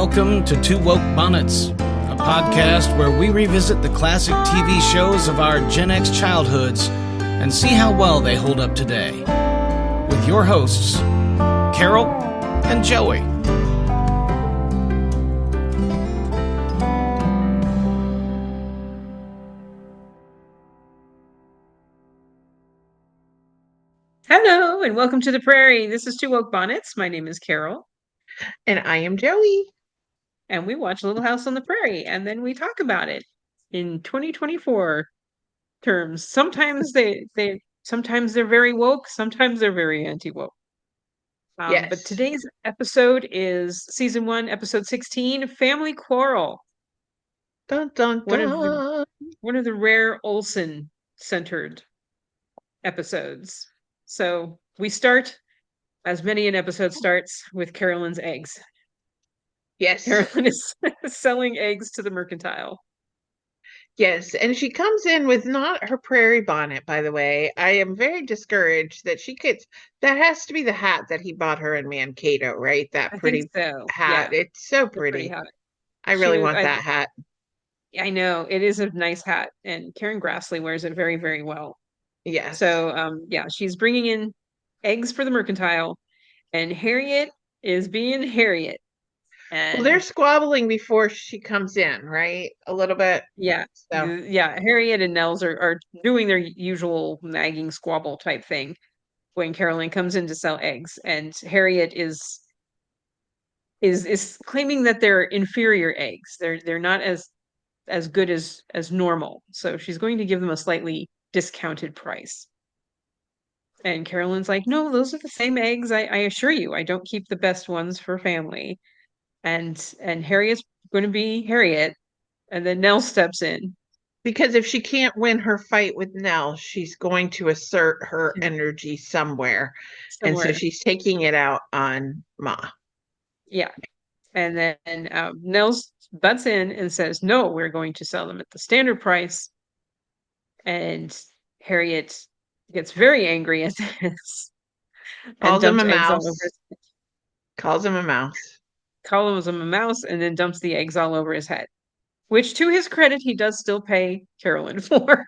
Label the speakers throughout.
Speaker 1: Welcome to Two Woke Bonnets, a podcast where we revisit the classic TV shows of our Gen X childhoods and see how well they hold up today. With your hosts, Carol and Joey.
Speaker 2: Hello, and welcome to the Prairie. This is Two Woke Bonnets. My name is Carol.
Speaker 3: And I am Joey.
Speaker 2: And we watch Little House on the Prairie, and then we talk about it in 2024 terms. Sometimes sometimes they're very woke, sometimes they're very anti-woke.
Speaker 3: Yes.
Speaker 2: But today's episode is season 1, episode 16, Family Quarrel.
Speaker 3: Dun, dun, dun.
Speaker 2: One of the rare Olsen-centered episodes. So we start, as many an episode starts, with Carolyn's eggs.
Speaker 3: Yes.
Speaker 2: Carolyn is selling eggs to the mercantile.
Speaker 3: Yes, and she comes in with not her prairie bonnet, by the way. I am very discouraged that that has to be the hat that he bought her in Mankato, right? That pretty hat. Yeah, it's so pretty. Hat. I really want that hat.
Speaker 2: I know, it is a nice hat, and Karen Grassley wears it very, very well.
Speaker 3: Yes.
Speaker 2: So, she's bringing in eggs for the mercantile, and Harriet is being Harriet.
Speaker 3: And they're squabbling before she comes in, right? A little bit.
Speaker 2: Yeah. So. Yeah. Harriet and Nels are doing their usual nagging squabble type thing when Carolyn comes in to sell eggs, and Harriet is claiming that they're inferior eggs. They're not as good as normal. So she's going to give them a slightly discounted price. And Carolyn's like, no, those are the same eggs. I assure you, I don't keep the best ones for family. And Harriet's going to be Harriet. And then Nell steps in.
Speaker 3: Because if she can't win her fight with Nell, she's going to assert her energy somewhere. And so she's taking it out on Ma.
Speaker 2: Yeah. And then Nels butts in and says, no, we're going to sell them at the standard price. And Harriet gets very angry at this.
Speaker 3: Calls him a mouse. Calls him a mouse.
Speaker 2: Calls him a mouse and then dumps the eggs all over his head. Which, to his credit, he does still pay Carolyn for.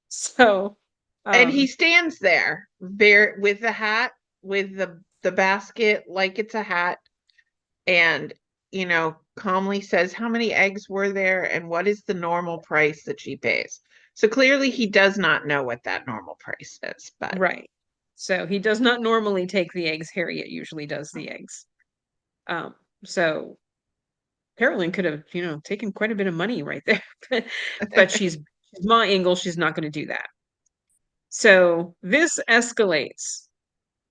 Speaker 2: So.
Speaker 3: And he stands there with the hat, with the basket like it's a hat, and calmly says how many eggs were there and what is the normal price that she pays. So clearly he does not know what that normal price is. But
Speaker 2: right. So he does not normally take the eggs. Harriet usually does the eggs. So Carolyn could have, taken quite a bit of money right there, but she's Ma Ingle. She's not going to do that. So this escalates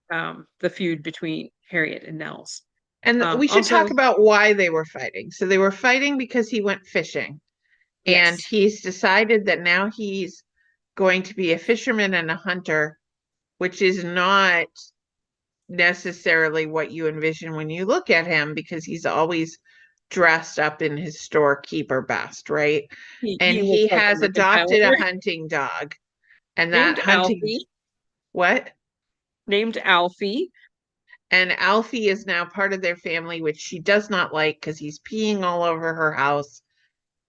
Speaker 2: the feud between Harriet and Nels.
Speaker 3: And we should talk about why they were fighting. So they were fighting because he went fishing. Yes. And he's decided that now he's going to be a fisherman and a hunter, which is not necessarily what you envision when you look at him, because he's always dressed up in his storekeeper best, right? He has adopted a hunting dog. And that hunting Alfie. What?
Speaker 2: Named Alfie.
Speaker 3: And Alfie is now part of their family, which she does not like because he's peeing all over her house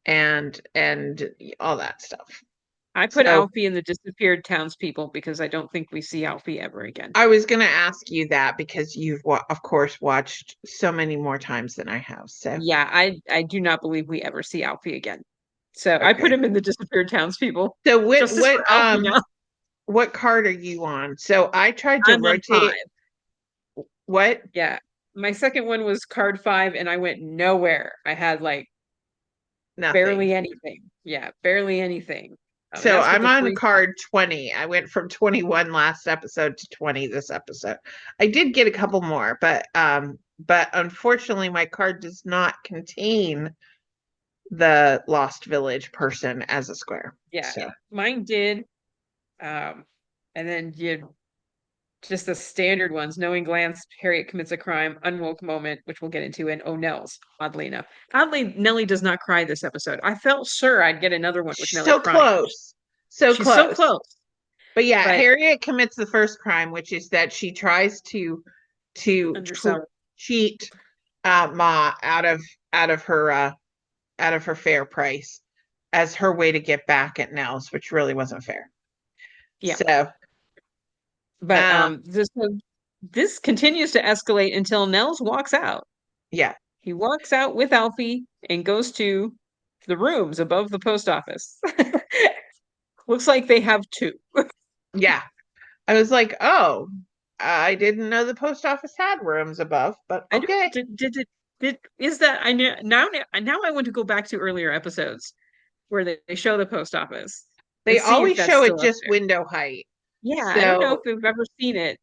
Speaker 3: and all that stuff.
Speaker 2: I put Alfie in the disappeared townspeople because I don't think we see Alfie ever again.
Speaker 3: I was going to ask you that because you've, of course, watched so many more times than I have. So
Speaker 2: yeah, I do not believe we ever see Alfie again. So okay. I put him in the disappeared townspeople.
Speaker 3: So what card are you on? So I tried to rotate. What?
Speaker 2: Yeah. My second one was card 5 and I went nowhere. I had like nothing. Barely anything. Yeah, barely anything.
Speaker 3: So I'm on card 20. I went from 21 last episode to 20 this episode. I did get a couple more, but unfortunately my card does not contain the Lost Village person as a square.
Speaker 2: Yeah, so. Mine did. And then just the standard ones: knowing glance, Harriet commits a crime, unwoke moment, which we'll get into, and Nels, oddly enough. Oddly, Nellie does not cry this episode. I felt sure I'd get another one with Nellie
Speaker 3: so
Speaker 2: crying.
Speaker 3: Close. She's so close. But
Speaker 2: Harriet
Speaker 3: commits the first crime, which is that she tries to to
Speaker 2: Undersell.
Speaker 3: cheat Ma out of her fair price as her way to get back at Nels, which really wasn't fair.
Speaker 2: Yeah.
Speaker 3: So,
Speaker 2: But this continues to escalate until Nels walks out.
Speaker 3: yeah.
Speaker 2: He walks out with Alfie and goes to the rooms above the post office. Looks like they have two.
Speaker 3: Yeah. I was like, oh, I didn't know the post office had rooms above, but
Speaker 2: I
Speaker 3: okay.
Speaker 2: did is that I know now I want to go back to earlier episodes where they show the post office
Speaker 3: They
Speaker 2: and see if
Speaker 3: always
Speaker 2: that's
Speaker 3: show it
Speaker 2: still up
Speaker 3: just
Speaker 2: there.
Speaker 3: window height.
Speaker 2: Yeah, I don't know if
Speaker 3: So,
Speaker 2: we've ever seen it,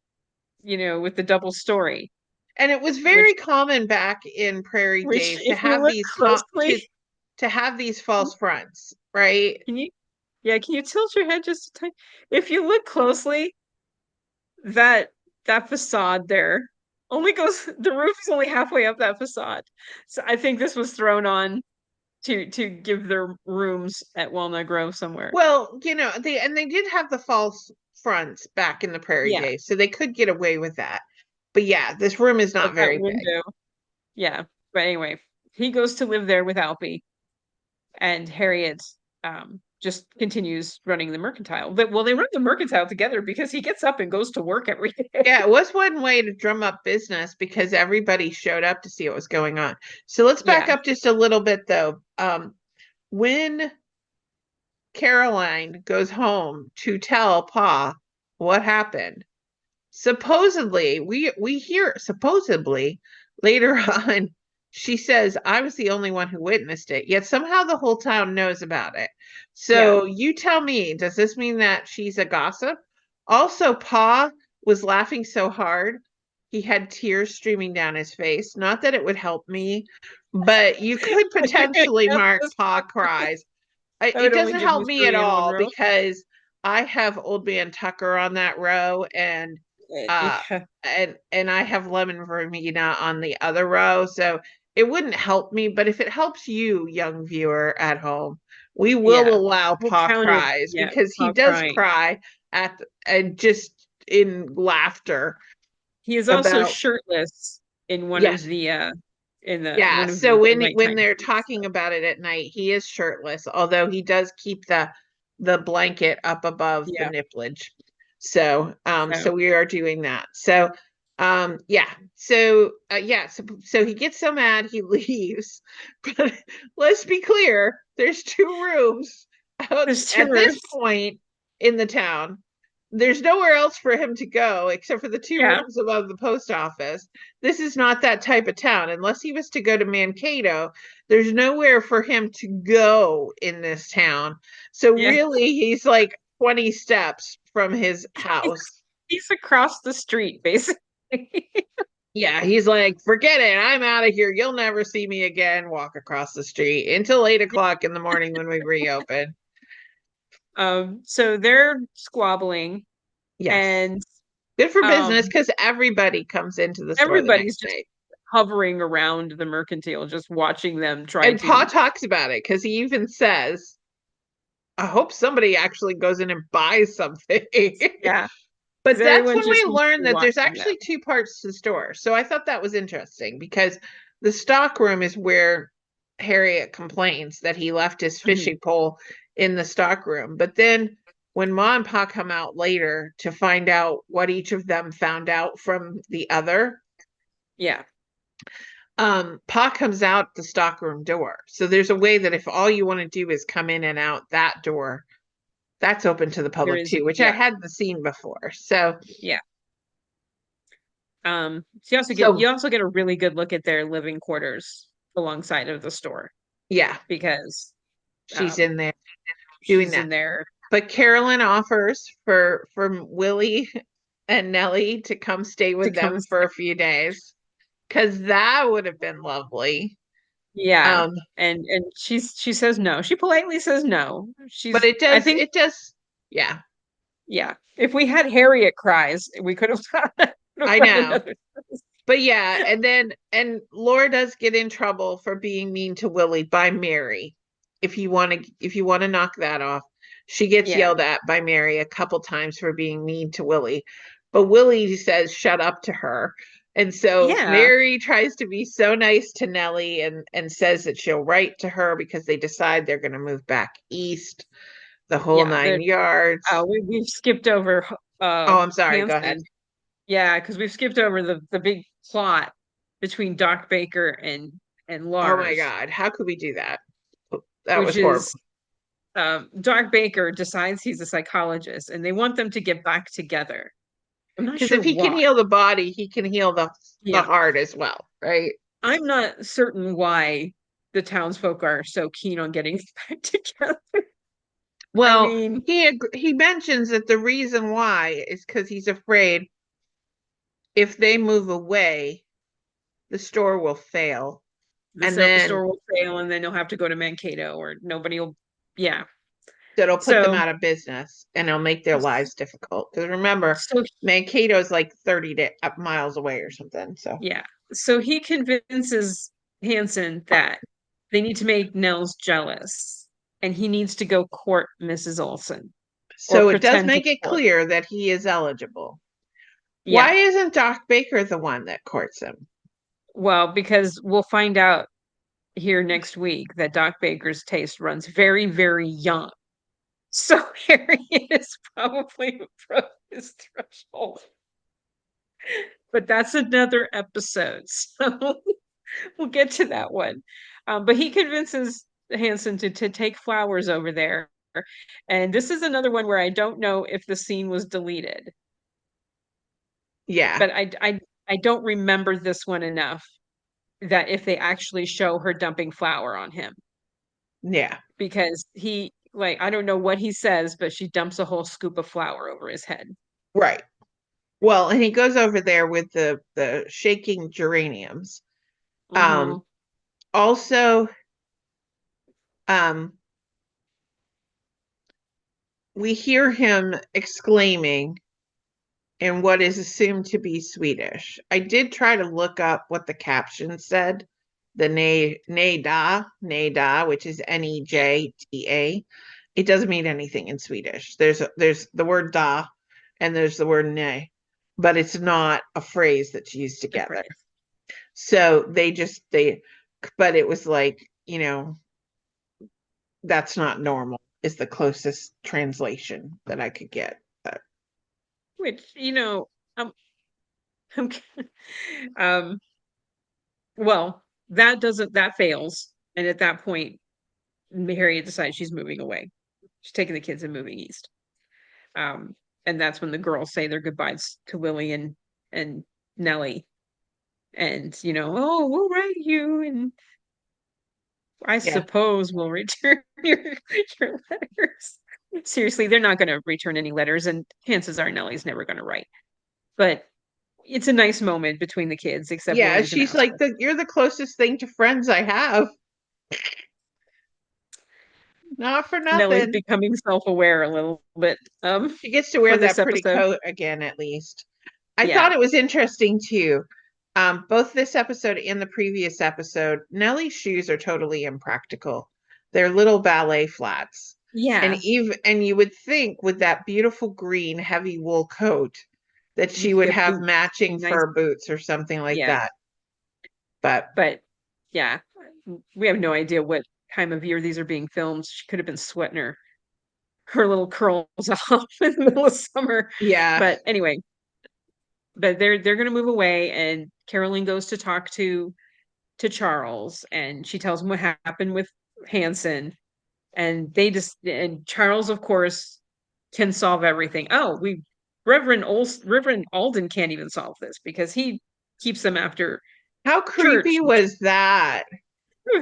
Speaker 2: with the double story.
Speaker 3: and it was
Speaker 2: Which
Speaker 3: very common back in Prairie days to
Speaker 2: if you
Speaker 3: have
Speaker 2: look
Speaker 3: these
Speaker 2: closely,
Speaker 3: to have these false fronts, right?
Speaker 2: can you can you tilt your head just a tiny? If you look closely, that facade there only goes the roof is only halfway up that facade. So I think this was thrown on to give their rooms at Walnut Grove somewhere.
Speaker 3: Well, they did have the false fronts back in the Prairie
Speaker 2: Yeah,
Speaker 3: days, so they could get away with that. But yeah, this room is
Speaker 2: but
Speaker 3: not
Speaker 2: that
Speaker 3: very big.
Speaker 2: window. Yeah, but anyway, he goes to live there with Alfie, and Harriet just continues running the mercantile. Well, they run the mercantile together because he gets up and goes to work every day.
Speaker 3: Yeah, it was one way to drum up business because everybody showed up to see what was going on. So let's back
Speaker 2: Yeah,
Speaker 3: up just a little bit though. When Caroline goes home to tell Pa what happened, supposedly we hear supposedly later on she says I was the only one who witnessed it, yet somehow the whole town knows about it.
Speaker 2: yeah.
Speaker 3: So you tell me, does this mean that she's a gossip? Also, Pa was laughing so hard he had tears streaming down his face. Not that it would help me, but you could potentially mark Pa cries.
Speaker 2: I
Speaker 3: It
Speaker 2: would only
Speaker 3: doesn't
Speaker 2: give
Speaker 3: help
Speaker 2: Miss
Speaker 3: me at
Speaker 2: Marie in one
Speaker 3: all
Speaker 2: row.
Speaker 3: because I have Old Man Tucker on that row, and uh
Speaker 2: Yeah.
Speaker 3: and I have Lemon Verbena on the other row, so it wouldn't help me. But if it helps you, young viewer at home, we will
Speaker 2: Yeah.
Speaker 3: allow
Speaker 2: We'll
Speaker 3: Pa
Speaker 2: count it.
Speaker 3: cries
Speaker 2: Yeah,
Speaker 3: because he
Speaker 2: Paul
Speaker 3: does
Speaker 2: crying.
Speaker 3: cry and just in laughter
Speaker 2: He is also
Speaker 3: about
Speaker 2: shirtless in one of
Speaker 3: yes.
Speaker 2: the
Speaker 3: Yeah,
Speaker 2: one of
Speaker 3: so
Speaker 2: the
Speaker 3: when
Speaker 2: nighttime
Speaker 3: they're
Speaker 2: scenes.
Speaker 3: talking about it at night, he is shirtless, although he does keep the blanket up above the
Speaker 2: Yeah.
Speaker 3: nipplage. So
Speaker 2: So
Speaker 3: so we are doing that. So yeah. So so he gets so mad he leaves. But let's be clear, there's two rooms out
Speaker 2: there's two
Speaker 3: at this
Speaker 2: roofs.
Speaker 3: point in the town. There's nowhere else for him to go except for the two
Speaker 2: Yeah.
Speaker 3: rooms above the post office. This is not that type of town. Unless he was to go to Mankato, there's nowhere for him to go in this town. So
Speaker 2: Yeah.
Speaker 3: really, he's like 20 steps from his
Speaker 2: He's,
Speaker 3: house.
Speaker 2: he's across the street, basically.
Speaker 3: Yeah, he's like, forget it. I'm out of here. You'll never see me again. Walk across the street until 8 o'clock in the morning when we reopen.
Speaker 2: So they're squabbling,
Speaker 3: Yes.
Speaker 2: and
Speaker 3: Good for business
Speaker 2: um
Speaker 3: because everybody comes into the store the
Speaker 2: everybody's
Speaker 3: next
Speaker 2: just
Speaker 3: day.
Speaker 2: hovering around the mercantile, just watching them try
Speaker 3: And Pa
Speaker 2: to.
Speaker 3: talks about it because he even says, I hope somebody actually goes in and buys something.
Speaker 2: Yeah, because
Speaker 3: But that's
Speaker 2: everyone
Speaker 3: when we
Speaker 2: just needs to
Speaker 3: learned
Speaker 2: be
Speaker 3: that there's
Speaker 2: watching them.
Speaker 3: actually two parts to the store. So I thought that was interesting because the stock room is where Harriet complains that he left his
Speaker 2: Mhm.
Speaker 3: fishing pole in the stock room. But then when Ma and Pa come out later to find out what each of them found out from the other,
Speaker 2: Yeah,
Speaker 3: Pa comes out the stockroom door. So there's a way that if all you want to do is come in and out that door, that's open to the
Speaker 2: there
Speaker 3: public
Speaker 2: is.
Speaker 3: too, which I
Speaker 2: Yeah,
Speaker 3: hadn't seen before. So
Speaker 2: yeah. So
Speaker 3: so
Speaker 2: you also get a really good look at their living quarters alongside of the store
Speaker 3: yeah,
Speaker 2: because
Speaker 3: she's
Speaker 2: um
Speaker 3: in there doing
Speaker 2: she's
Speaker 3: that.
Speaker 2: in there
Speaker 3: But Carolyn offers for Willie and Nellie to come stay
Speaker 2: to
Speaker 3: with
Speaker 2: come.
Speaker 3: them for a few days because that would have been lovely.
Speaker 2: Yeah,
Speaker 3: Um,
Speaker 2: and she says no. She politely says no.
Speaker 3: but
Speaker 2: I think
Speaker 3: yeah,
Speaker 2: yeah. If we had Harriet cries, we could have
Speaker 3: I
Speaker 2: found
Speaker 3: know.
Speaker 2: another.
Speaker 3: But yeah, and Laura does get in trouble for being mean to Willie by Mary. If you want to knock that off, she gets
Speaker 2: Yeah,
Speaker 3: yelled at by Mary a couple times for being mean to Willie. But Willie says shut up to her And so
Speaker 2: Yeah.
Speaker 3: Mary tries to be so nice to Nellie and says that she'll write to her because they decide they're going to move back east, the whole 9 yards.
Speaker 2: We've skipped over
Speaker 3: Oh, I'm sorry. Go ahead.
Speaker 2: Hanson. Yeah, because we've skipped over the big plot between Doc Baker and Lars.
Speaker 3: Oh my God, how could we do that? That
Speaker 2: which
Speaker 3: was horrible.
Speaker 2: is Doc Baker decides he's a psychologist, and they want them to get back together. I'm not
Speaker 3: Because
Speaker 2: sure
Speaker 3: if he
Speaker 2: why.
Speaker 3: can heal the body, he can heal the
Speaker 2: Yeah.
Speaker 3: heart as well, right?
Speaker 2: I'm not certain why the townsfolk are so keen on getting back together.
Speaker 3: Well,
Speaker 2: I mean,
Speaker 3: he mentions that the reason why is because he's afraid if they move away, the store will fail.
Speaker 2: the store will fail, and then you'll have to go to Mankato, or nobody will. Yeah.
Speaker 3: That'll put them out of business, and it'll make their lives difficult. Because remember, Mankato is like 30 miles away or something. So
Speaker 2: yeah. So he convinces Hanson that they need to make Nels jealous, and he needs to go court Mrs. Oleson.
Speaker 3: So it does make it clear that he is eligible. Yeah. Why isn't Doc Baker the one that courts him?
Speaker 2: Well, because we'll find out here next week that Doc Baker's taste runs very, very young. So Harriet is probably above his threshold. But that's another episode. So we'll get to that one. But he convinces Hanson to take flowers over there. And this is another one where I don't know if the scene was deleted.
Speaker 3: Yeah.
Speaker 2: But I don't remember this one enough that if they actually show her dumping flour on him.
Speaker 3: Yeah.
Speaker 2: Because he, like, I don't know what he says, but she dumps a whole scoop of flour over his head.
Speaker 3: Right. Well, and he goes over there with the shaking geraniums.
Speaker 2: Mm-hmm.
Speaker 3: Also, we hear him exclaiming in what is assumed to be Swedish. I did try to look up what the caption said. The nejda, which is Nejda. It doesn't mean anything in Swedish. There's the word da, and there's the word ne, but it's not a phrase that's used together. So but it was like, that's not normal is the closest translation that I could get. But.
Speaker 2: Which, well, that fails. And at that point, Harriet decides she's moving away. She's taking the kids and moving east. And that's when the girls say their goodbyes to Willie and Nellie. And, oh, we'll write you, and I suppose we'll return your letters. Seriously, they're not going to return any letters, and chances are Nellie's never going to write. But it's a nice moment between the kids, except Willie's
Speaker 3: she's like, you're the closest thing to friends I have. Not for nothing.
Speaker 2: Nellie's becoming self-aware a little bit.
Speaker 3: She gets to wear that pretty coat again, at least. I thought it was interesting too. Both this episode and the previous episode, Nellie's shoes are totally impractical. They're little ballet flats.
Speaker 2: Yeah.
Speaker 3: And you would think with that beautiful green heavy wool coat that she would have boots, matching fur boots or something like that. But
Speaker 2: yeah, we have no idea what time of year these are being filmed. She could have been sweating her little curls off in the middle of summer.
Speaker 3: Yeah.
Speaker 2: But anyway, they're going to move away, and Carolyn goes to talk to Charles, and she tells him what happened with Hanson, and and Charles, of course, can solve everything. Oh, Reverend Alden can't even solve this because he keeps them after.
Speaker 3: How creepy
Speaker 2: church.
Speaker 3: Was that?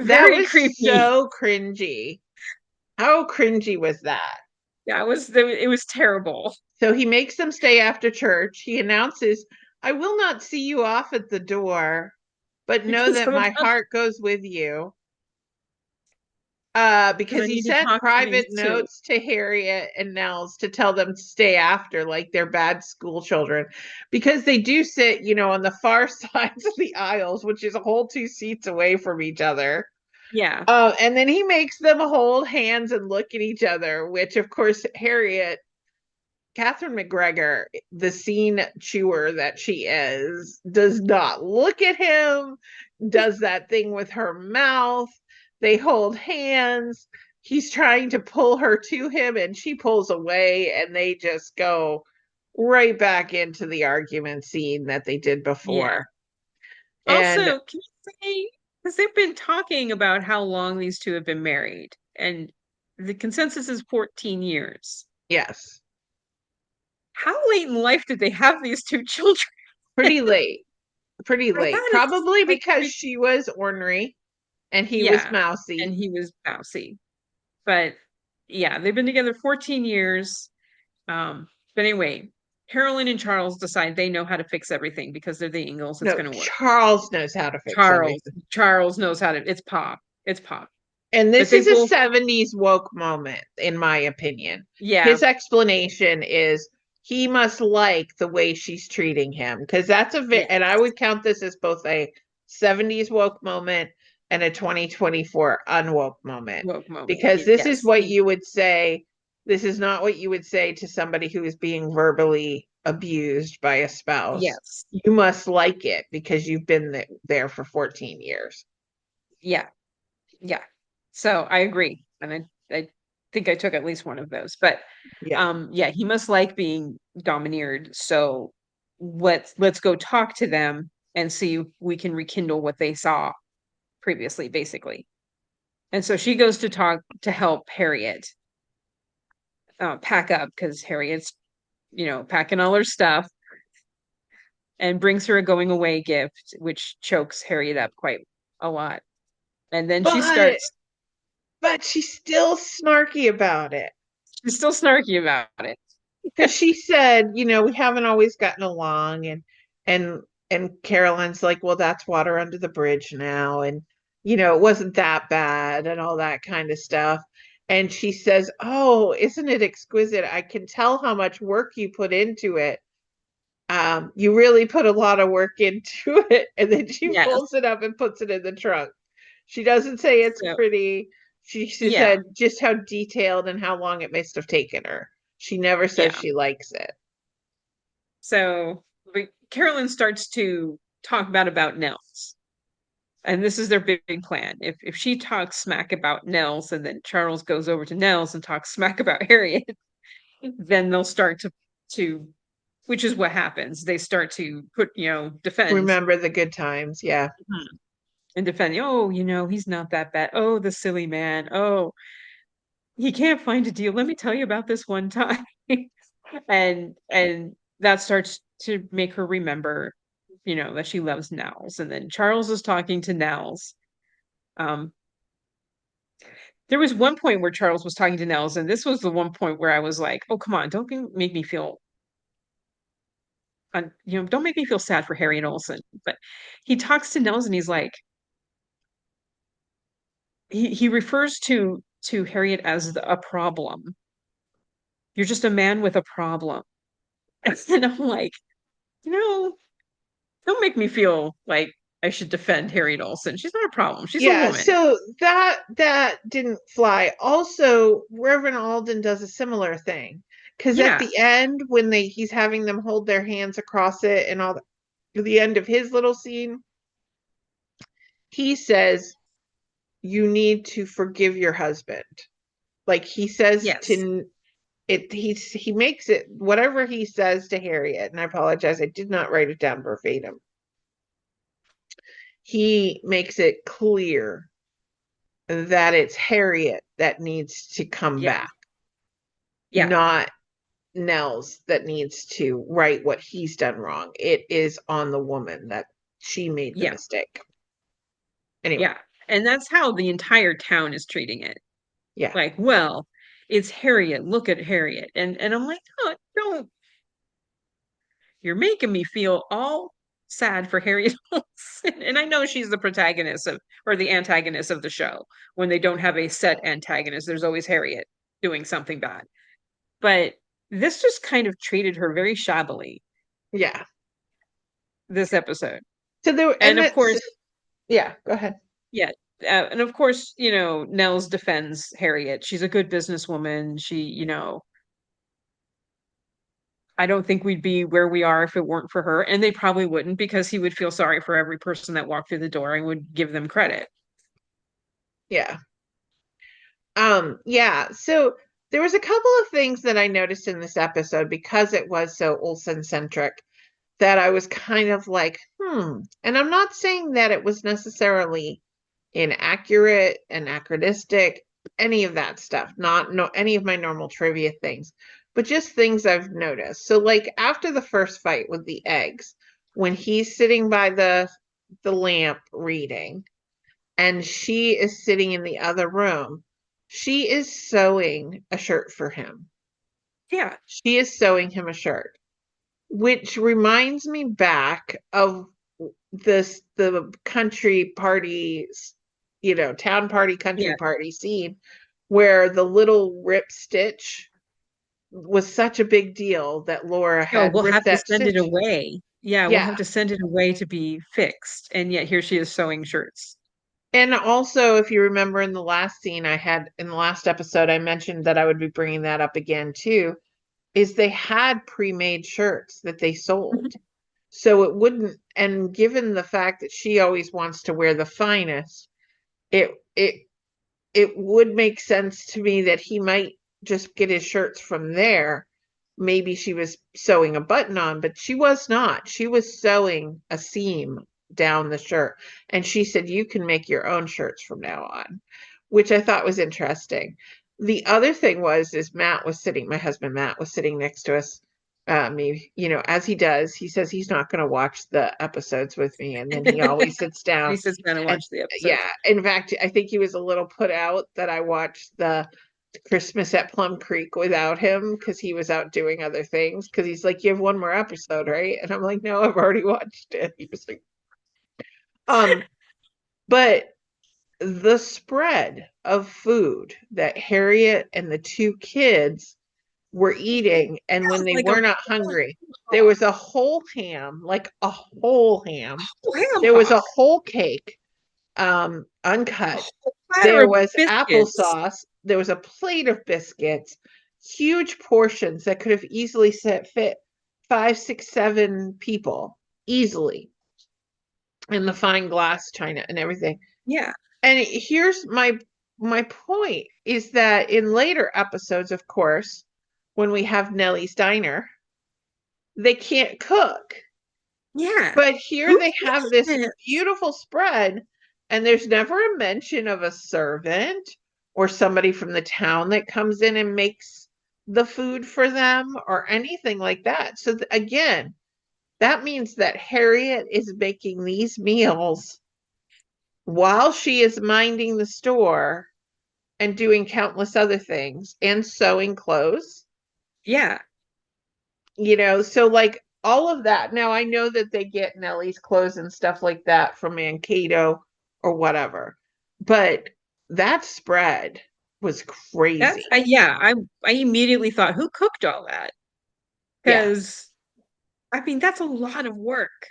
Speaker 3: That was creepy. So cringy. How cringy was that?
Speaker 2: Yeah, it was terrible.
Speaker 3: So he makes them stay after church. He announces, I will not see you off at the door, but know that my heart goes with you. Because he sent private notes to Harriet and Nels to tell them to stay after, like they're bad school children, because they do sit, on the far sides of the aisles, which is a whole 2 seats away from each other.
Speaker 2: Yeah.
Speaker 3: And then he makes them hold hands and look at each other, which of course Harriet Catherine McGregor, the scene chewer that she is, does not look at him, does that thing with her mouth. They hold hands. He's trying to pull her to him and she pulls away, and they just go right back into the argument scene that they did before.
Speaker 2: Also,
Speaker 3: And
Speaker 2: can you say, because they've been talking about how long these two have been married, and the consensus is 14 years.
Speaker 3: yes,
Speaker 2: How late in life did they have these two children?
Speaker 3: pretty late. Pretty
Speaker 2: Like,
Speaker 3: late.
Speaker 2: that is
Speaker 3: Probably
Speaker 2: like,
Speaker 3: because she was ornery and he was
Speaker 2: yeah, and
Speaker 3: mousy.
Speaker 2: he was mousy. But yeah, they've been together 14 years. But anyway, Carolyn and Charles decide they know how to fix everything because they're the Ingalls. It's
Speaker 3: No,
Speaker 2: going to work.
Speaker 3: Charles knows how to fix
Speaker 2: Charles,
Speaker 3: everything.
Speaker 2: Charles knows how to. It's pop. It's pop.
Speaker 3: And
Speaker 2: But
Speaker 3: this
Speaker 2: they
Speaker 3: is a
Speaker 2: both,
Speaker 3: 70s woke moment, in my opinion.
Speaker 2: yeah,
Speaker 3: His explanation is he must like the way she's treating him. Because that's
Speaker 2: yeah,
Speaker 3: and I would count this as both a 70s woke moment and a 2024 unwoke moment.
Speaker 2: woke moment.
Speaker 3: Because this is
Speaker 2: Yes,
Speaker 3: what you would say. This is not what you would say to somebody who is being verbally abused by a spouse.
Speaker 2: yes,
Speaker 3: You must like it because you've been there for 14 years.
Speaker 2: yeah, yeah. So I agree, and I think I took at least one of those. But
Speaker 3: Yeah.
Speaker 2: yeah, he must like being domineered. So let's go talk to them and see if we can rekindle what they saw previously, basically. And so she goes to talk to help Harriet pack up because Harriet's, packing all her stuff, and brings her a going away gift, which chokes Harriet up quite a lot. And then she
Speaker 3: But
Speaker 2: starts,
Speaker 3: she's still snarky about it.
Speaker 2: she's still snarky about it.
Speaker 3: Because she said, we haven't always gotten along, and Carolyn's like, well, that's water under the bridge now, and it wasn't that bad and all that kind of stuff. And she says, oh, isn't it exquisite? I can tell how much work you put into it. You really put a lot of work into it. And then she
Speaker 2: Yes.
Speaker 3: folds it up and puts it in the trunk. She doesn't say it's
Speaker 2: So,
Speaker 3: pretty. She
Speaker 2: yeah,
Speaker 3: said just how detailed and how long it must have taken her. She never says
Speaker 2: yeah.
Speaker 3: she likes it.
Speaker 2: So but Carolyn starts to talk about Nels. And this is their big plan. If she talks smack about Nels, and then Charles goes over to Nels and talks smack about Harriet, then they'll start to which is what happens. They start to defend.
Speaker 3: Remember the good times. Yeah.
Speaker 2: And defend. Oh, he's not that bad. Oh, the silly man. Oh, he can't find a deal. Let me tell you about this one time. and that starts to make her remember, that she loves Nels. And then Charles is talking to Nels. There was one point where Charles was talking to Nels, and this was the one point where I was like, "Oh, come on, make me feel, don't make me feel sad for Harriet Oleson." But he talks to Nels, and he's like, he refers to Harriet as a problem. You're just a man with a problem, and I'm like, don't make me feel like I should defend Harriet Oleson. She's not a problem. She's a
Speaker 3: Yeah,
Speaker 2: woman.
Speaker 3: so that didn't fly. Also, Reverend Alden does a similar thing. Because at
Speaker 2: Yeah,
Speaker 3: the end, when he's having them hold their hands across it and all that, the end of his little scene, he says, you need to forgive your husband. Like he says
Speaker 2: yes,
Speaker 3: he makes it whatever he says to Harriet, and I apologize, I did not write it down verbatim. He makes it clear that it's Harriet that needs to come
Speaker 2: yeah,
Speaker 3: back,
Speaker 2: yeah,
Speaker 3: not Nels that needs to right what he's done wrong. It is on the woman that she made the
Speaker 2: yeah,
Speaker 3: mistake. Anyway,
Speaker 2: yeah. And that's how the entire town is treating it.
Speaker 3: yeah.
Speaker 2: Like, well, it's Harriet. Look at Harriet. And I'm like, oh, don't. You're making me feel all sad for Harriet Olsen. And I know she's the protagonist or the antagonist of the show. When they don't have a set antagonist, there's always Harriet doing something bad. But this just kind of treated her very shabbily,
Speaker 3: Yeah.
Speaker 2: this episode.
Speaker 3: So there
Speaker 2: And of course,
Speaker 3: yeah, go ahead.
Speaker 2: yeah. And of course, Nels defends Harriet. She's a good businesswoman. She, I don't think we'd be where we are if it weren't for her. And they probably wouldn't, because he would feel sorry for every person that walked through the door and would give them credit.
Speaker 3: Yeah. Yeah. So there was a couple of things that I noticed in this episode because it was so Olsen centric that I was kind of like, And I'm not saying that it was necessarily inaccurate, anachronistic, any of that stuff, not no any of my normal trivia things, but just things I've noticed. So like after the first fight with the eggs, when he's sitting by the lamp reading and she is sitting in the other room, she is sewing a shirt for him.
Speaker 2: Yeah.
Speaker 3: She is sewing him a shirt, which reminds me back of the country parties, town party, country party scene where the little rip stitch was such a big deal that Laura had
Speaker 2: we'll have
Speaker 3: ripped
Speaker 2: to
Speaker 3: that
Speaker 2: send it
Speaker 3: stitch.
Speaker 2: away. Yeah, we'll
Speaker 3: Yeah.
Speaker 2: have to send it away to be fixed. And yet here she is sewing shirts.
Speaker 3: And also, if you remember in the last scene I had in the last episode, I mentioned that I would be bringing that up again too, is they had pre-made shirts that they sold. So it wouldn't, and given the fact that she always wants to wear the finest, it would make sense to me that he might just get his shirts from there. Maybe she was sewing a button on, but she was not. She was sewing a seam down the shirt. And she said, you can make your own shirts from now on, which I thought was interesting. The other thing is my husband Matt was sitting next to us. As he does, he says he's not going to watch the episodes with me. And then he always sits down.
Speaker 2: He sits down and
Speaker 3: And
Speaker 2: watch the episode.
Speaker 3: yeah, in fact, I think he was a little put out that I watched the Christmas at Plum Creek without him because he was out doing other things. Because he's like, you have one more episode, right? And I'm like, no, I've already watched it. He was like, but the spread of food that Harriet and the two kids were eating, and when they
Speaker 2: Like
Speaker 3: were not hungry, there was a whole ham, like a whole ham.
Speaker 2: ham
Speaker 3: There was a
Speaker 2: hock.
Speaker 3: whole cake, uncut.
Speaker 2: Platter
Speaker 3: There
Speaker 2: of
Speaker 3: was
Speaker 2: biscuits.
Speaker 3: applesauce. There was a plate of biscuits, huge portions that could have easily fit 5, 6, 7 people easily, in the fine glass china and everything.
Speaker 2: Yeah.
Speaker 3: And here's my point is that in later episodes, of course, when we have Nellie's Diner, they can't cook.
Speaker 2: Yeah.
Speaker 3: But here
Speaker 2: Who
Speaker 3: they have this
Speaker 2: it?
Speaker 3: beautiful spread, and there's never a mention of a servant or somebody from the town that comes in and makes the food for them or anything like that. So again, that means that Harriet is making these meals while she is minding the store and doing countless other things and sewing clothes.
Speaker 2: Yeah.
Speaker 3: So like all of that. Now I know that they get Nellie's clothes and stuff like that from Mankato or whatever, but that spread was crazy.
Speaker 2: I immediately thought, who cooked all that? Because I mean, that's a lot of work.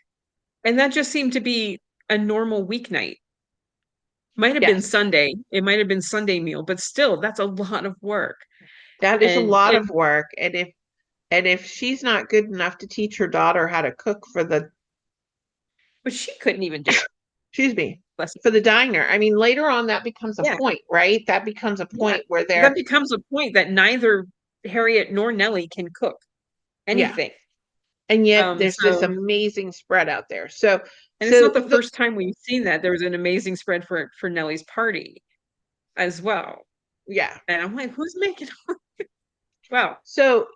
Speaker 2: And that just seemed to be a normal weeknight. Might have been Sunday. It might have been Sunday meal, but still, that's a lot of work.
Speaker 3: That is a lot of work. And if she's not good enough to teach her daughter how to cook
Speaker 2: but she couldn't even do it.
Speaker 3: Excuse me, for the diner. I mean, later on that becomes a point, right? That becomes a point where
Speaker 2: that becomes a point that neither Harriet nor Nellie can cook anything.
Speaker 3: And yet there's this amazing spread out there. So
Speaker 2: it's not the first time we've seen that. There was an amazing spread for Nellie's party as well.
Speaker 3: Yeah.
Speaker 2: And I'm like, who's making wow.
Speaker 3: So,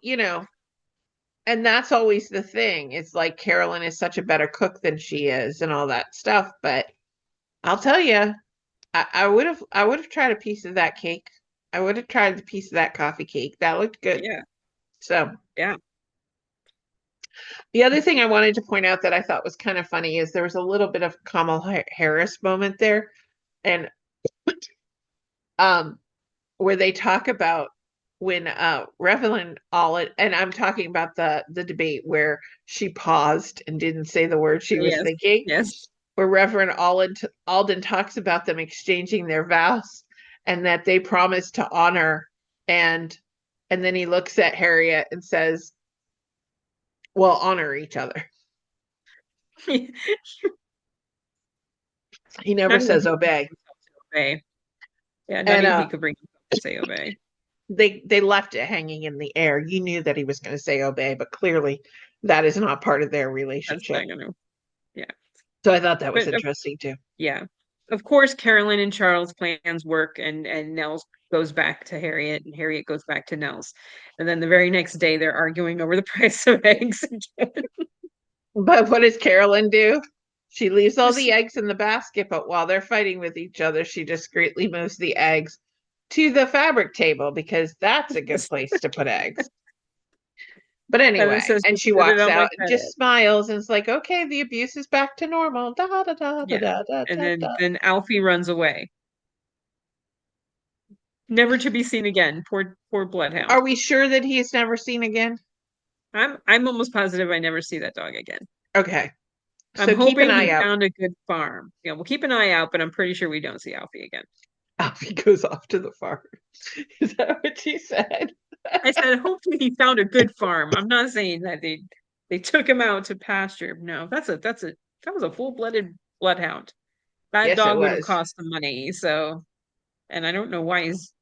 Speaker 3: and that's always the thing. It's like Carolyn is such a better cook than she is and all that stuff. But I'll tell you, I would have tried a piece of that cake. I would have tried the piece of that coffee cake. That looked good.
Speaker 2: Yeah.
Speaker 3: So
Speaker 2: yeah.
Speaker 3: The other thing I wanted to point out that I thought was kind of funny is there was a little bit of Kamala Harris moment there, and where they talk about when Reverend Oleson, and I'm talking about the debate where she paused and didn't say the word she was thinking.
Speaker 2: Yes.
Speaker 3: Where Reverend Alden talks about them exchanging their vows and that they promised to honor, and then he looks at Harriet and says, Well, honor each other. He never
Speaker 2: Not even
Speaker 3: says
Speaker 2: he could bring
Speaker 3: obey.
Speaker 2: himself to obey. Yeah, not
Speaker 3: And
Speaker 2: even he could bring himself to say obey.
Speaker 3: they left it hanging in the air. You knew that he was going to say obey, but clearly that is not part of their
Speaker 2: That's
Speaker 3: relationship.
Speaker 2: not gonna. Yeah,
Speaker 3: So I thought that was
Speaker 2: but
Speaker 3: interesting too.
Speaker 2: yeah, of course, Carolyn and Charles' plans work, and Nels goes back to Harriet, and Harriet goes back to Nels, and then the very next day they're arguing over the price of eggs again.
Speaker 3: But what does Carolyn do? She leaves all the eggs in the basket, but while they're fighting with each other, she discreetly moves the eggs to the fabric table because that's a good place to put eggs. But
Speaker 2: And it
Speaker 3: anyway,
Speaker 2: says,
Speaker 3: and
Speaker 2: "Just
Speaker 3: she
Speaker 2: put it
Speaker 3: walks
Speaker 2: on my
Speaker 3: out and just
Speaker 2: credit."
Speaker 3: smiles and is like, okay, the abuse is back to normal. Da da da da
Speaker 2: Yeah,
Speaker 3: da da
Speaker 2: and
Speaker 3: da da.
Speaker 2: then Alfie runs away, never to be seen again. Poor Bloodhound.
Speaker 3: Are we sure that he is never seen again?
Speaker 2: I'm almost positive I never see that dog again.
Speaker 3: Okay.
Speaker 2: I'm
Speaker 3: So keep an
Speaker 2: hoping
Speaker 3: eye
Speaker 2: he
Speaker 3: out.
Speaker 2: found a good farm. Yeah, we'll keep an eye out, but I'm pretty sure we don't see Alfie again.
Speaker 3: Alfie goes off to the farm. Is that what you said?
Speaker 2: I said, hopefully he found a good farm. I'm not saying that they took him out to pasture. No, that was a full-blooded bloodhound. That
Speaker 3: Yes, it
Speaker 2: dog would have
Speaker 3: was.
Speaker 2: cost some money. So, and I don't know why he's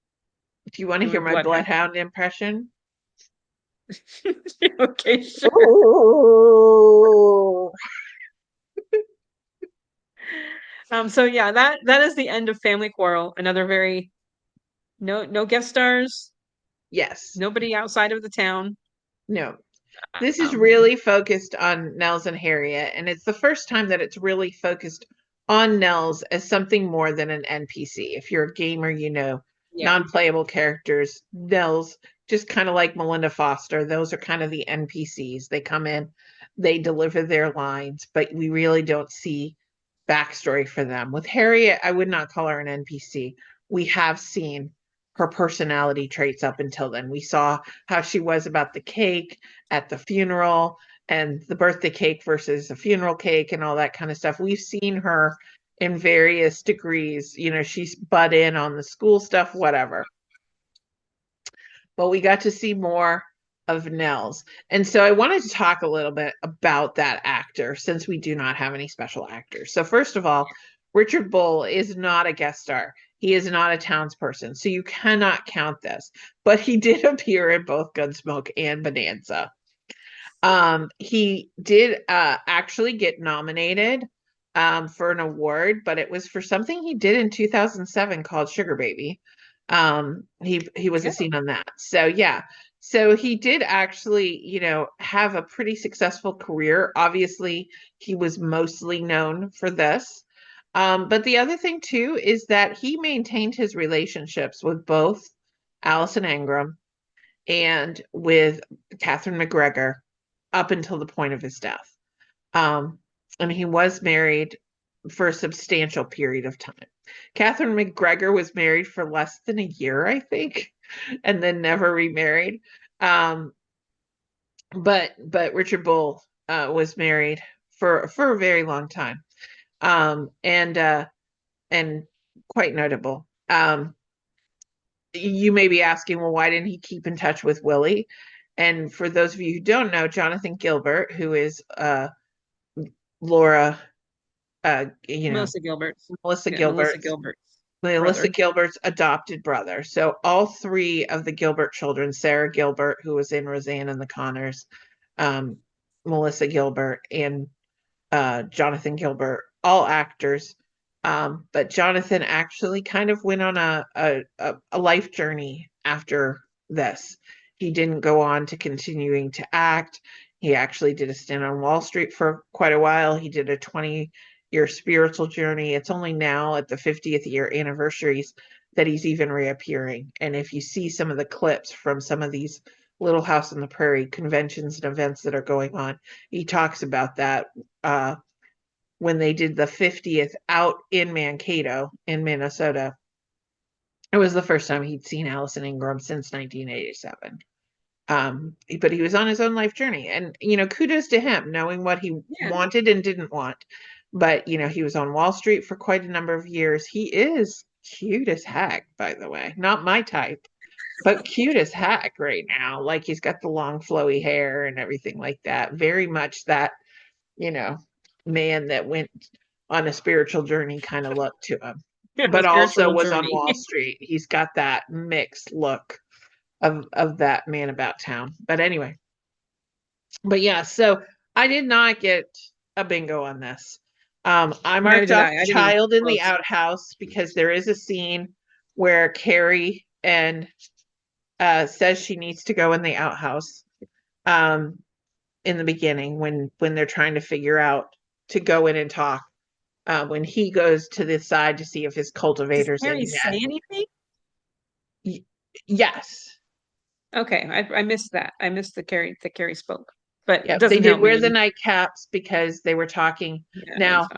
Speaker 3: Do you want to hear
Speaker 2: doing
Speaker 3: my
Speaker 2: bloodhound.
Speaker 3: bloodhound impression?
Speaker 2: Okay, sure.
Speaker 3: Ooh.
Speaker 2: So yeah, that is the end of Family Quarrel. Another very no guest stars,
Speaker 3: Yes.
Speaker 2: nobody outside of the town.
Speaker 3: No. This is
Speaker 2: Um,
Speaker 3: really focused on Nels and Harriet, and it's the first time that it's really focused on Nels as something more than an NPC. If you're a gamer, you know,
Speaker 2: yeah,
Speaker 3: non-playable characters, Nels, just kind of like Melinda Foster, those are kind of the NPCs. They come in, they deliver their lines, but we really don't see backstory for them. With Harriet, I would not call her an NPC. We have seen her personality traits up until then. We saw how she was about the cake at the funeral and the birthday cake versus a funeral cake and all that kind of stuff. We've seen her in various degrees. You know, she's butt in on the school stuff, whatever. But we got to see more of Nels. And so I wanted to talk a little bit about that actor since we do not have any special actors. So, first of all, Richard Bull is not a guest star. He is not a townsperson. So you cannot count this. But he did appear in both Gunsmoke and Bonanza. He did actually get nominated for an award, but it was for something he did in 2007 called Sugar Baby. He was a scene on that. So yeah. So he did actually, you know, have a pretty successful career. Obviously, he was mostly known for this. But the other thing too is that he maintained his relationships with both Allison Ingram and with Catherine McGregor up until the point of his death. And he was married for a substantial period of time. Catherine McGregor was married for less than a year, I think, and then never remarried. But Richard Bull was married for a very long time, and quite notable. You may be asking, well, why didn't he keep in touch with Willie? And for those of you who don't know, Jonathan Gilbert, who is Laura,
Speaker 2: Melissa Gilbert.
Speaker 3: Melissa
Speaker 2: Yeah, Melissa
Speaker 3: Gilbert's
Speaker 2: Gilbert's
Speaker 3: Melissa
Speaker 2: brother.
Speaker 3: Gilbert's adopted brother. So all three of the Gilbert children, Sarah Gilbert, who was in Roseanne and the Connors, um, Melissa Gilbert, and Jonathan Gilbert, all actors. But Jonathan actually kind of went on a life journey after this. He didn't go on to continuing to act. He actually did a stint on Wall Street for quite a while. He did a 20-year spiritual journey. It's only now at the 50th year anniversaries that he's even reappearing. And if you see some of the clips from some of these Little House on the Prairie conventions and events that are going on, he talks about that when they did the 50th out in Mankato in Minnesota. It was the first time he'd seen Allison Ingram since 1987. But he was on his own life journey, and you know, kudos to him knowing what he wanted and didn't want. But you know, he was on Wall Street for quite a number of years. He is cute as heck, by the way. Not my type, But cute as heck right now. Like he's got the long flowy hair and everything like that. Very much that, man that went on a spiritual journey kind of look to him. But also was on Wall Street. He's got that mixed look of that man about town. But anyway. But yeah, so I did not get a bingo on this. I marked off child in the outhouse because there is a scene where Carrie and says she needs to go in the outhouse in the beginning when they're trying to figure out to go in and talk. When he goes to the side to see if his cultivator's
Speaker 2: in yet. Say anything?
Speaker 3: Yes.
Speaker 2: Okay, I missed that. I missed the Carrie spoke. But
Speaker 3: yeah, they did wear the nightcaps because they were talking. Yeah, now,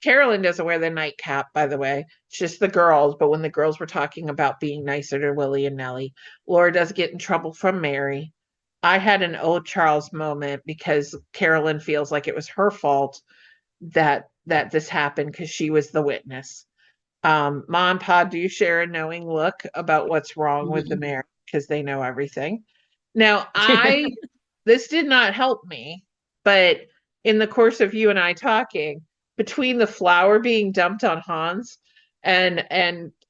Speaker 3: Carolyn doesn't wear the nightcap, by the way. It's just the girls. But when the girls were talking about being nicer to Willie and Nellie, Laura does get in trouble from Mary. I had an old Charles moment because Carolyn feels like it was her fault that this happened because she was the witness. Mom and Pa do share a knowing look about what's wrong with the marriage because they know everything. Now, this did not help me, but in the course of you and I talking, between the flour being dumped on Hans and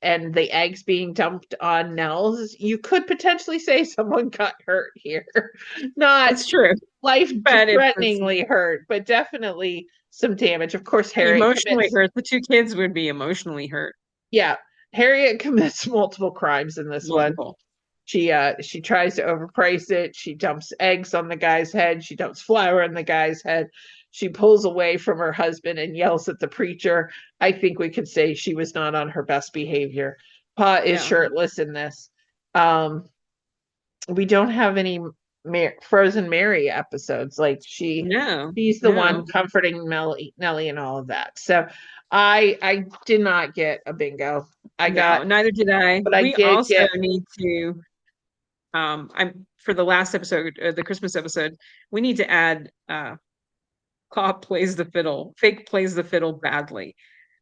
Speaker 3: the eggs being dumped on Nels, you could potentially say someone got hurt here. Not
Speaker 2: It's true.
Speaker 3: Life-threateningly hurt, but definitely some damage. Of course, Harriet
Speaker 2: emotionally hurt. The two kids would be emotionally hurt.
Speaker 3: Yeah, Harriet commits multiple crimes in this one. She tries to overprice it. She dumps eggs on the guy's head. She dumps flour on the guy's head. She pulls away from her husband and yells at the preacher. I think we could say she was not on her best behavior. Pa is shirtless in this. We don't have any Frozen Mary episodes. Like she's the one comforting Nellie and all of that. So I did not get a bingo.
Speaker 2: Neither did I. But we also need to I'm for the last episode, the Christmas episode, we need to add Claw plays the fiddle, fake plays the fiddle badly.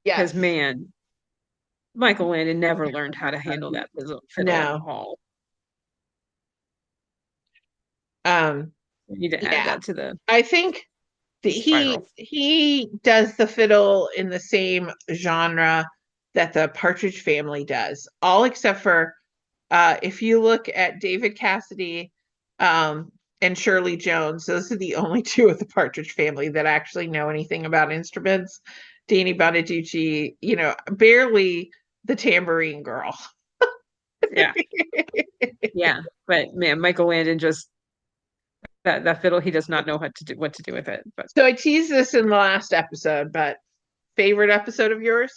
Speaker 2: Because man, Michael Landon never learned how to handle that fiddle at all. We need to add that to the
Speaker 3: I think he does the fiddle in the same genre that the Partridge Family does, all except for if you look at David Cassidy and Shirley Jones, those are the only two of the Partridge Family that actually know anything about instruments. Danny Bonaducci, barely the tambourine girl.
Speaker 2: Yeah, but man, Michael Landon just that fiddle, he does not know what to do with it. But
Speaker 3: so I teased this in the last episode, but favorite episode of yours?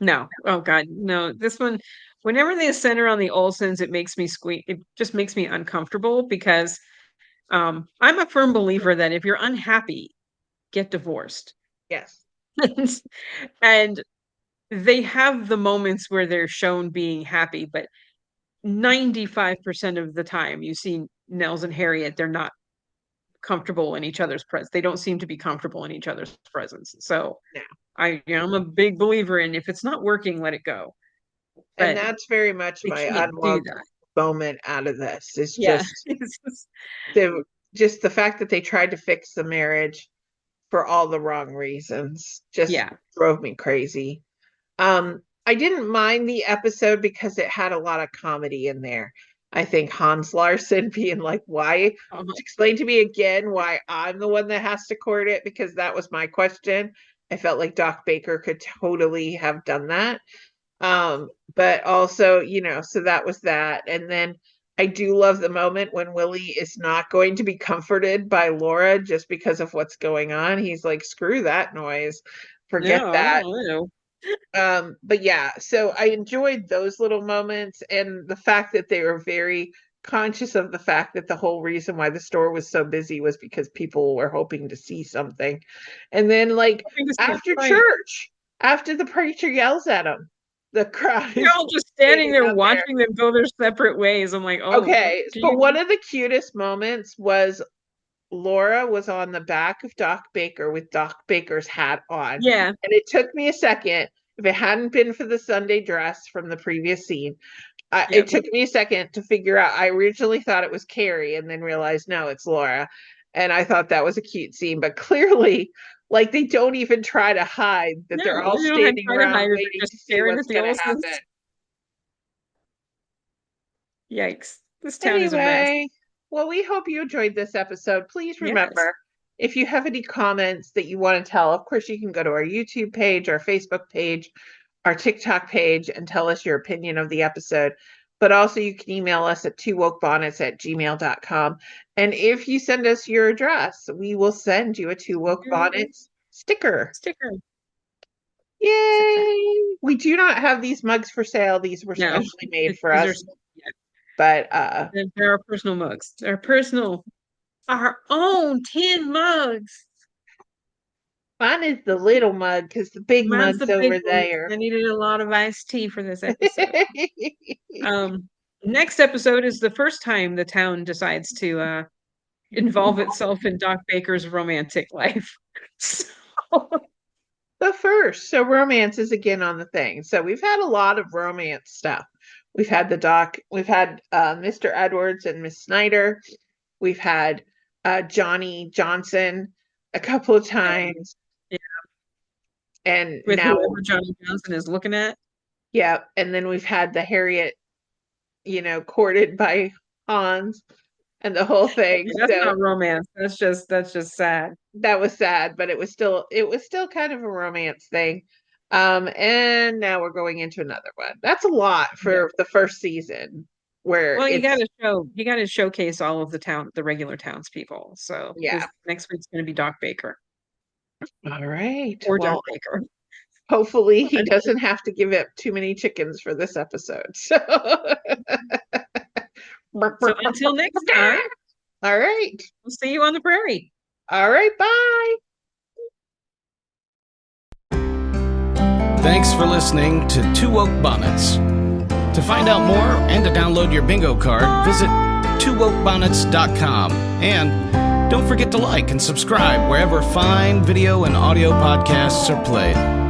Speaker 2: No. Oh God, no. This one, whenever they center on the Olesons, it makes me squeak. It just makes me uncomfortable because I'm a firm believer that if you're unhappy, get divorced.
Speaker 3: Yes.
Speaker 2: And they have the moments where they're shown being happy, but 95% of the time you see Nels and Harriet, they're not comfortable in each other's presence. They don't seem to be comfortable in each other's presence. So I'm a big believer in if it's not working, let it go.
Speaker 3: But and that's very much my unloved moment out of this. It's just the fact that they tried to fix the marriage for all the wrong reasons just drove me crazy. I didn't mind the episode because it had a lot of comedy in there. I think Hans Larson being like, why? Explain to me again why I'm the one that has to court it, because that was my question. I felt like Doc Baker could totally have done that. But also, so that was that. And then I do love the moment when Willie is not going to be comforted by Laura just because of what's going on. He's like, screw that noise. Forget that. But yeah, so I enjoyed those little moments and the fact that they were very conscious of the fact that the whole reason why the store was so busy was because people were hoping to see something. And then like after church, after the preacher yells at them, the crowd
Speaker 2: is all just standing there watching them go their separate ways. I'm like,
Speaker 3: okay. But one of the cutest moments was Laura was on the back of Doc Baker with Doc Baker's hat on.
Speaker 2: Yeah.
Speaker 3: And it took me a second. If it hadn't been for the Sunday dress from the previous scene, It took me a second to figure out. I originally thought it was Carrie and then realized, no, it's Laura. And I thought that was a cute scene, but clearly, like, they don't even try to hide that they're all standing around waiting to see what's going to happen.
Speaker 2: Yikes. This town is a mess.
Speaker 3: Well, we hope you enjoyed this episode. Please remember, if you have any comments that you want to tell, of course, you can go to our YouTube page, our Facebook page, our TikTok page, and tell us your opinion of the episode. But also you can email us at twowokebonnets@gmail.com. And if you send us your address, we will send you a Two Woke Bonnets sticker. Yay! We do not have these mugs for sale. These were specially made for us. But
Speaker 2: they're our personal mugs. They're our own tin mugs.
Speaker 3: Mine is the little mug because the big mug's over there.
Speaker 2: I needed a lot of iced tea for this episode. Next episode is the first time the town decides to involve itself in Doc Baker's romantic life.
Speaker 3: The first. So romance is again on the thing. So we've had a lot of romance stuff. We've had the Doc. We've had Mr. Edwards and Miss Snyder. We've had Johnny Johnson a couple of times.
Speaker 2: Yeah.
Speaker 3: And
Speaker 2: with
Speaker 3: now
Speaker 2: whoever Johnny Johnson is looking at.
Speaker 3: Yeah. And then we've had the Harriet, courted by Hans and the whole thing.
Speaker 2: That's not romance. That's just sad.
Speaker 3: That was sad, but it was still kind of a romance thing. And now we're going into another one. That's a lot for the first season. Well,
Speaker 2: you got to showcase all of the regular townspeople. So next week's going to be Doc Baker.
Speaker 3: All right.
Speaker 2: Or Doc Baker.
Speaker 3: Hopefully he doesn't have to give up too many chickens for this episode. So
Speaker 2: until next time.
Speaker 3: All right.
Speaker 2: We'll see you on the prairie.
Speaker 3: All right. Bye.
Speaker 1: Thanks for listening to Two Woke Bonnets. To find out more and to download your bingo card, visit towokebonnets.com. And don't forget to like and subscribe wherever fine video and audio podcasts are played.